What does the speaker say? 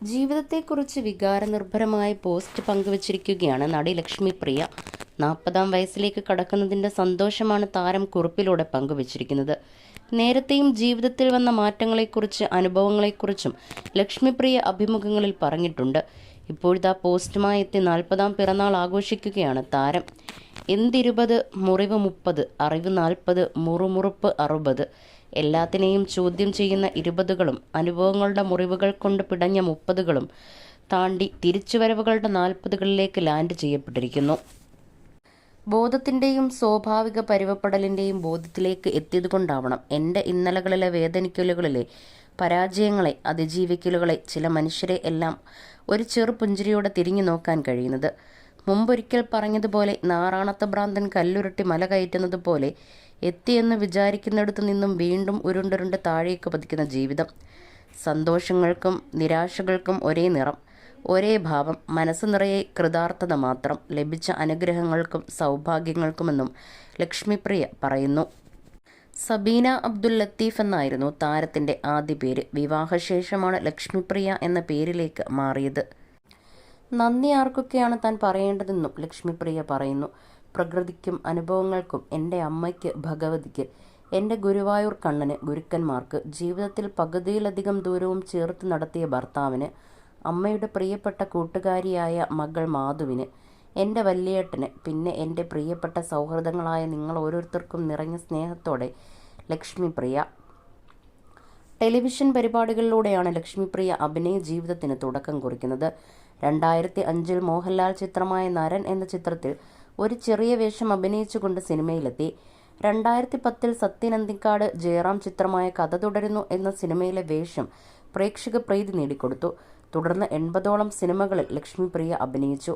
ജീവിതത്തെക്കുറിച്ച് വികാരനിർഭരമായ പോസ്റ്റ് പങ്കുവച്ചിരിക്കുകയാണ് നടി ലക്ഷ്മിപ്രിയ. 40-ാം വയസ്സിലേക്ക് കടക്കുന്നതിന്റെ സന്തോഷമാണ് താരം കുറിപ്പിലൂടെ പങ്കുവച്ചിരിക്കുന്നത്. നേരത്തെയും ജീവിതത്തിൽ വന്ന മാറ്റങ്ങളെക്കുറിച്ച്, അനുഭവങ്ങളെക്കുറിച്ചും ലക്ഷ്മിപ്രിയ അഭിമുഖങ്ങളിൽ പറഞ്ഞിട്ടുണ്ട്. ഇപ്പോഴത്തെ പോസ്റ്റുമായി എത്തി 40-ാം പിറന്നാൾ ആഘോഷിക്കുകയാണ് താരം. എന്തിരുപത്, മുറിവ് 30, അറിവ് 40, മുറുമുറുപ്പ് 60. എല്ലാത്തിനെയും ചോദ്യം ചെയ്യുന്ന 20കളും അനുഭവങ്ങളുടെ മുറിവുകൾ കൊണ്ട് പിടഞ്ഞ 30കളും താണ്ടി തിരിച്ചുവരവുകളുടെ 40കളിലേക്ക് ലാൻഡ് ചെയ്യപ്പെട്ടിരിക്കുന്നു. ബോധത്തിൻ്റെയും സ്വാഭാവിക പരുവപ്പെടലിൻ്റെയും ബോധത്തിലേക്ക് എത്തിയതുകൊണ്ടാവണം എൻ്റെ ഇന്നലകളിലെ വേദനിക്കലുകളിലെ പരാജയങ്ങളെ, അതിജീവിക്കലുകളെ, ചില മനുഷ്യരെ എല്ലാം ഒരു ചെറു പുഞ്ചിരിയോടെ തിരിഞ്ഞു നോക്കാൻ കഴിയുന്നത്. മുമ്പൊരിക്കൽ പറഞ്ഞതുപോലെ, നാറാണത്ത ഭ്രാന്തൻ കല്ലുരുട്ടി മല കയറ്റുന്നത് പോലെ എത്തിയെന്ന് വിചാരിക്കുന്നിടത്തു നിന്നും വീണ്ടും ഉരുണ്ടുരുണ്ട് താഴേക്ക് പതിക്കുന്ന ജീവിതം. സന്തോഷങ്ങൾക്കും നിരാശകൾക്കും ഒരേ നിറം, ഒരേ ഭാവം, മനസ്സ് നിറയെ കൃതാർത്ഥത മാത്രം. ലഭിച്ച അനുഗ്രഹങ്ങൾക്കും സൗഭാഗ്യങ്ങൾക്കുമെന്നും ലക്ഷ്മിപ്രിയ പറയുന്നു. സബീന അബ്ദുൽ ലത്തീഫ് എന്നായിരുന്നു താരത്തിൻ്റെ ആദ്യ പേര്. വിവാഹശേഷമാണ് ലക്ഷ്മിപ്രിയ എന്ന പേരിലേക്ക് മാറിയത്. നന്ദി ആർക്കൊക്കെയാണ് താൻ പറയേണ്ടതെന്നും ലക്ഷ്മിപ്രിയ പറയുന്നു. പ്രകൃതിക്കും അനുഭവങ്ങൾക്കും, എൻ്റെ അമ്മയ്ക്ക്, ഭഗവതിക്ക്, എൻ്റെ ഗുരുവായൂർ കണ്ണന്, ഗുരുക്കന്മാർക്ക്, ജീവിതത്തിൽ പകുതിയിലധികം ദൂരവും ചേർത്ത് നടത്തിയ ഭർത്താവിന്, അമ്മയുടെ പ്രിയപ്പെട്ട കൂട്ടുകാരിയായ മകൾ മാധുവിന്, എൻ്റെ വല്യേട്ടന്, പിന്നെ എൻ്റെ പ്രിയപ്പെട്ട സൗഹൃദങ്ങളായ നിങ്ങൾ ഓരോരുത്തർക്കും നിറഞ്ഞ സ്നേഹത്തോടെ ലക്ഷ്മിപ്രിയ. ടെലിവിഷൻ പരിപാടികളിലൂടെയാണ് ലക്ഷ്മിപ്രിയ അഭിനയ ജീവിതത്തിന് തുടക്കം കുറിക്കുന്നത്. 2005-ൽ മോഹൻലാൽ ചിത്രമായ നരൻ എന്ന ചിത്രത്തിൽ ഒരു ചെറിയ വേഷം അഭിനയിച്ചുകൊണ്ട് സിനിമയിലെത്തി. 2010-ൽ സത്യൻ അന്തിക്കാട് ജയറാം ചിത്രമായ കഥ തുടരുന്നു എന്ന സിനിമയിലെ വേഷം പ്രേക്ഷക പ്രീതി നേടിക്കൊടുത്തു. തുടർന്ന് 80ഓളം സിനിമകളിൽ ലക്ഷ്മിപ്രിയ അഭിനയിച്ചു.